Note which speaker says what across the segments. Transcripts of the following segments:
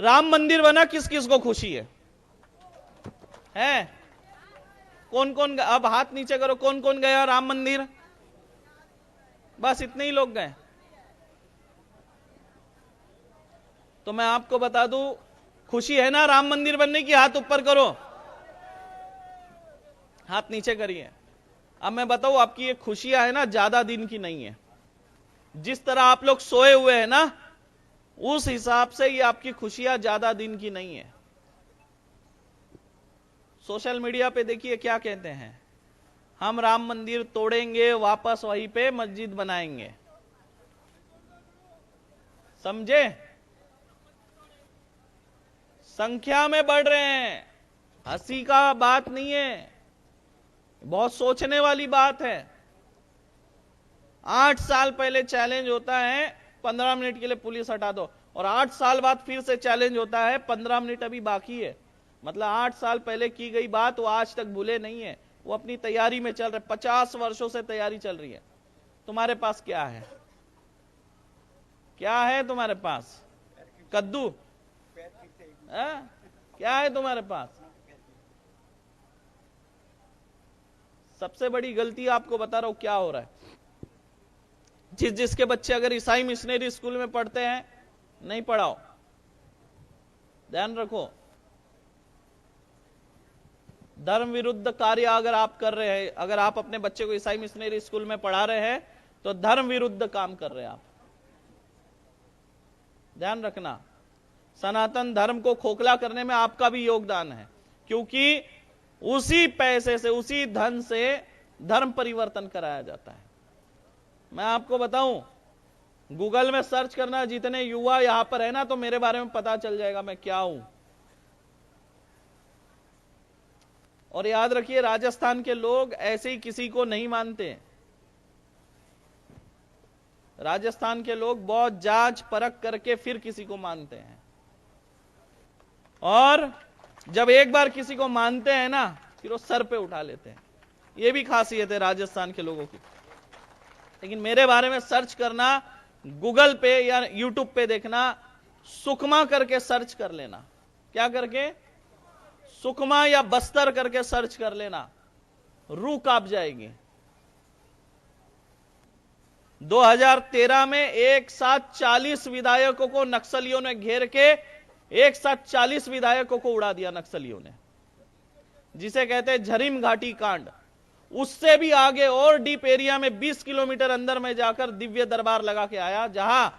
Speaker 1: राम मंदिर बना, किस किस को खुशी है? कौन कौन? अब हाथ नीचे करो, कौन कौन गया राम मंदिर? बस इतने ही लोग गए। तो मैं आपको बता दूं, खुशी है ना राम मंदिर बनने की? हाथ ऊपर करो, हाथ नीचे करिए। अब मैं बताऊं, आपकी ये खुशियां है ना, ज्यादा दिन की नहीं है। जिस तरह आप लोग सोए हुए हैं ना, उस हिसाब से ये आपकी खुशियां ज्यादा दिन की नहीं है। सोशल मीडिया पे देखिए क्या कहते हैं, हम राम मंदिर तोड़ेंगे, वापस वहीं पे मस्जिद बनाएंगे। समझे? संख्या में बढ़ रहे हैं, हंसी का बात नहीं है, बहुत सोचने वाली बात है। 8 साल पहले चैलेंज होता है 15 मिनट के लिए पुलिस हटा दो, और 8 साल बाद फिर से चैलेंज होता है 15 मिनट अभी बाकी है। मतलब 8 साल पहले की गई बात वो आज तक भूले नहीं है, वो अपनी तैयारी में चल रहे। 50 वर्षों से तैयारी चल रही है। तुम्हारे पास क्या है? क्या है तुम्हारे पास? कद्दू? क्या है तुम्हारे पास? सबसे बड़ी गलती आपको बता रहा हूं क्या हो रहा है। जिसके बच्चे अगर ईसाई मिशनरी स्कूल में पढ़ते हैं, नहीं पढ़ाओ, ध्यान रखो। धर्म विरुद्ध कार्य अगर आप कर रहे हैं, अगर आप अपने बच्चे को ईसाई मिशनरी स्कूल में पढ़ा रहे हैं, तो धर्म विरुद्ध काम कर रहे हैं आप, ध्यान रखना। सनातन धर्म को खोखला करने में आपका भी योगदान है, क्योंकि उसी पैसे से, उसी धन से धर्म परिवर्तन कराया जाता है। मैं आपको बताऊं, गूगल में सर्च करना, जितने युवा यहां पर है ना, तो मेरे बारे में पता चल जाएगा मैं क्या हूं। और याद रखिए, राजस्थान के लोग ऐसे ही किसी को नहीं मानते। राजस्थान के लोग बहुत जांच परख करके फिर किसी को मानते हैं, और जब एक बार किसी को मानते हैं ना, फिर वो सर पे उठा लेते हैं। ये भी खासियत है राजस्थान के लोगों की। लेकिन मेरे बारे में सर्च करना, गूगल पे या यूट्यूब पे देखना, सुकमा करके सर्च कर लेना। क्या करके? सुकमा या बस्तर करके सर्च कर लेना, रूह कांप जाएगी। 2013 में एक साथ 40 विधायकों को नक्सलियों ने घेर के, एक साथ 40 विधायकों को उड़ा दिया नक्सलियों ने, जिसे कहते हैं झरीम घाटी कांड। उससे भी आगे और डीप एरिया में 20 किलोमीटर अंदर में जाकर दिव्य दरबार लगा के आया, जहां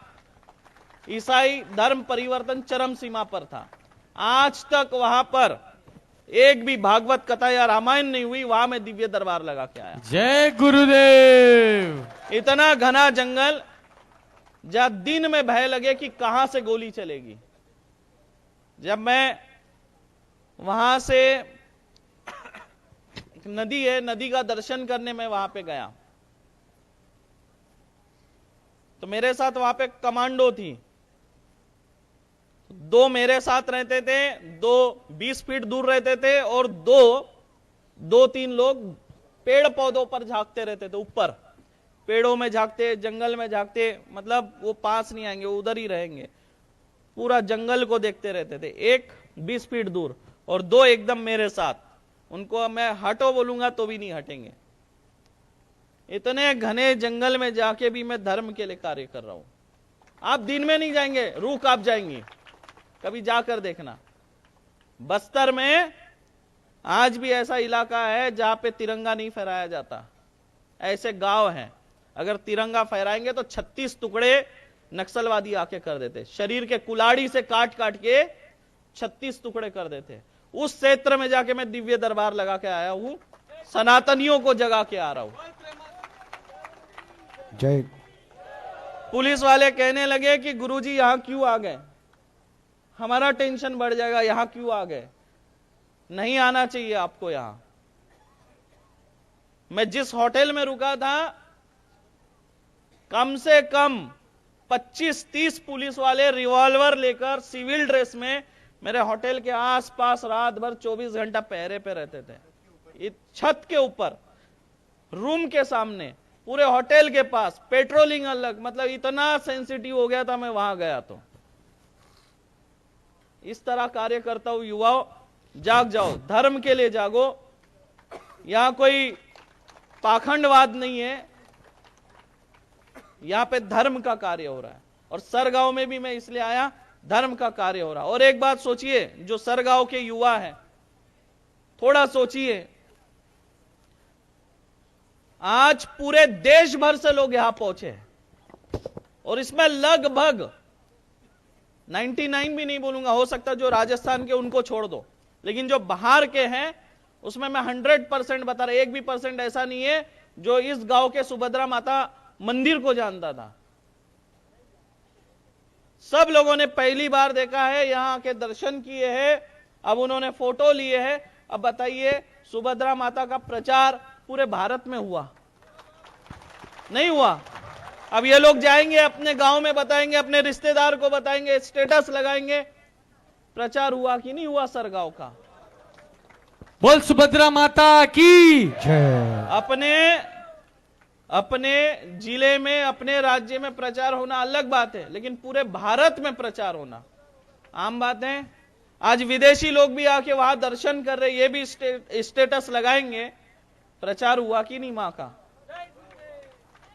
Speaker 1: ईसाई धर्म परिवर्तन चरम सीमा पर था। आज तक वहां पर एक भी भागवत कथा या रामायण नहीं हुई, वहां में दिव्य दरबार लगा के आया।
Speaker 2: जय गुरुदेव।
Speaker 1: इतना घना जंगल, जहां दिन में भय लगे कि कहां से गोली चलेगी। जब मैं वहां से, एक नदी है, नदी का दर्शन करने में वहां पे गया, तो मेरे साथ वहां पे कमांडो थी। 2 मेरे साथ रहते थे, 2 20 फीट दूर रहते थे, और 2-3 लोग पेड़ पौधों पर झांकते रहते थे। ऊपर पेड़ों में झांकते, जंगल में झांकते, मतलब वो पास नहीं आएंगे, उधर ही रहेंगे, पूरा जंगल को देखते रहते थे। एक 20 फीट दूर और 2 एकदम मेरे साथ। उनको मैं हटो बोलूंगा तो भी नहीं हटेंगे। इतने घने जंगल में जाके भी मैं धर्म के लिए कार्य कर रहा हूं। आप दिन में नहीं जाएंगे, रूह कांप जाएंगी, कभी जाकर देखना। बस्तर में आज भी ऐसा इलाका है जहां पे तिरंगा नहीं फहराया जाता। ऐसे गांव हैं, अगर तिरंगा फहराएंगे तो 36 टुकड़े नक्सलवादी आके कर देते। शरीर के कुलाड़ी से काट काट के 36 टुकड़े कर देते। उस क्षेत्र में जाके मैं दिव्य दरबार लगा के आया हूं, सनातनियों को जगा के आ रहा हूं।
Speaker 2: जय।
Speaker 1: पुलिस वाले कहने लगे कि गुरुजी यहां क्यों आ गए, हमारा टेंशन बढ़ जाएगा, यहां क्यों आ गए, नहीं आना चाहिए आपको यहां। मैं जिस होटल में रुका था, कम से कम 25-30 पुलिस वाले रिवॉल्वर लेकर सिविल ड्रेस में मेरे होटल के आसपास रात भर 24 घंटा पहरे पे रहते थे। छत के ऊपर, रूम के सामने, पूरे होटल के पास पेट्रोलिंग अलग। मतलब इतना सेंसिटिव हो गया था मैं वहां गया तो। इस तरह कार्य करता हूं, युवाओं जाग जाओ, धर्म के लिए जागो। यहां कोई पाखंडवाद नहीं है, यहां पे धर्म का कार्य हो रहा है। और सरगांव में भी मैं इसलिए आया, धर्म का कार्य हो रहा है। और एक बात सोचिए, जो सरगांव के युवा हैं, थोड़ा सोचिए, आज पूरे देश भर से लोग यहां पहुंचे हैं और इसमें लगभग 99 भी नहीं बोलूंगा, हो सकता है जो राजस्थान के उनको छोड़ दो, लेकिन जो बाहर के हैं उसमें मैं 100% बता रहा, 1% ऐसा नहीं है जो इस गांव के सुभद्रा माता मंदिर को जानता था। सब लोगों ने पहली बार देखा है, यहां के दर्शन किए हैं, अब उन्होंने फोटो लिए हैं। अब बताइए, सुभद्रा माता का प्रचार पूरे भारत में हुआ? नहीं हुआ। अब ये लोग जाएंगे अपने गांव में बताएंगे, अपने रिश्तेदार को बताएंगे, स्टेटस लगाएंगे, प्रचार हुआ कि नहीं हुआ सरगांव का?
Speaker 2: बोल सुभद्रा माता की जय।
Speaker 1: अपने जिले में, अपने राज्य में प्रचार होना अलग बात है, लेकिन पूरे भारत में प्रचार होना आम बात है। आज विदेशी लोग भी आके वहां दर्शन कर रहे, ये भी स्टेटस लगाएंगे, प्रचार हुआ कि नहीं मां का?